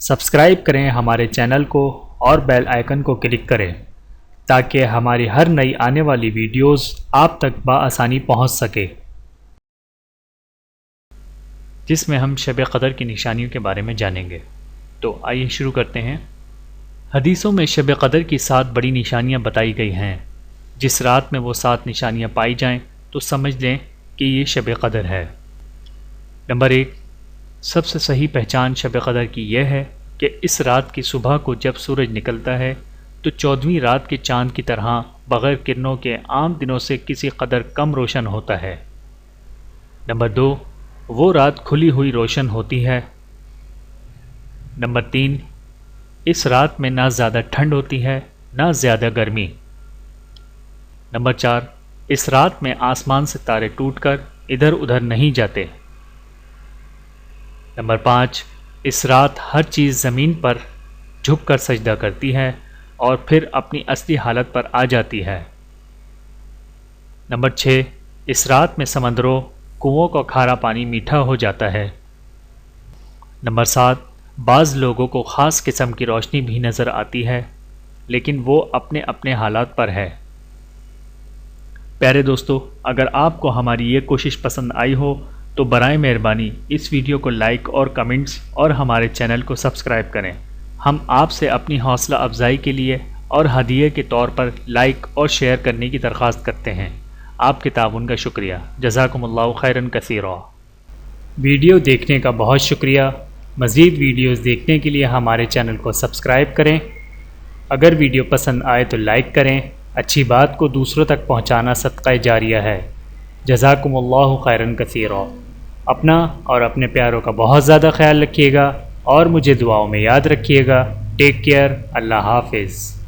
Subscribe کریں ہمارے channel کو اور بیل آئیکن کو کلک کریں تاکہ ہماری ہر نئی آنے والی ویڈیوز آپ تک بآسانی پہنچ سکے، جس میں ہم شب قدر کی نشانیوں کے بارے میں جانیں گے۔ تو آئیے شروع کرتے ہیں۔ حدیثوں میں شب قدر کی 7 بڑی نشانیاں بتائی گئی ہیں۔ جس رات میں وہ 7 نشانیاں پائی جائیں تو سمجھ لیں کہ یہ شب قدر ہے۔ نمبر 1، سب سے صحیح پہچان شب قدر کی یہ ہے کہ اس رات کی صبح کو جب سورج نکلتا ہے تو 14ویں رات کے چاند کی طرح بغیر کرنوں کے عام دنوں سے کسی قدر کم روشن ہوتا ہے۔ نمبر 2، وہ رات کھلی ہوئی روشن ہوتی ہے۔ نمبر 3، اس رات میں نہ زیادہ ٹھنڈ ہوتی ہے نہ زیادہ گرمی۔ نمبر 4، اس رات میں آسمان سے تارے ٹوٹ کر ادھر ادھر نہیں جاتے۔ نمبر 5، اس رات ہر چیز زمین پر جھک کر سجدہ کرتی ہے اور پھر اپنی اصلی حالت پر آ جاتی ہے۔ نمبر 6، اس رات میں سمندروں، کنوؤں کا کھارا پانی میٹھا ہو جاتا ہے۔ نمبر 7، بعض لوگوں کو خاص قسم کی روشنی بھی نظر آتی ہے، لیکن وہ اپنے اپنے حالات پر ہے۔ پیارے دوستو، اگر آپ کو ہماری یہ کوشش پسند آئی ہو تو برائے مہربانی اس ویڈیو کو لائک اور کمنٹس اور ہمارے چینل کو سبسکرائب کریں۔ ہم آپ سے اپنی حوصلہ افزائی کے لیے اور ہدیے کے طور پر لائک اور شیئر کرنے کی درخواست کرتے ہیں۔ آپ کے تعاون کا شکریہ۔ جزاکم اللہ خیرا کثیرا۔ ویڈیو دیکھنے کا بہت شکریہ۔ مزید ویڈیوز دیکھنے کے لیے ہمارے چینل کو سبسکرائب کریں۔ اگر ویڈیو پسند آئے تو لائک کریں۔ اچھی بات کو دوسروں تک پہنچانا صدقہ جاریہ ہے۔ جزاکم اللہ خیرا کثیرا۔ اپنا اور اپنے پیاروں کا بہت زیادہ خیال رکھیے گا اور مجھے دعاؤں میں یاد رکھیے گا۔ Take care. اللہ حافظ۔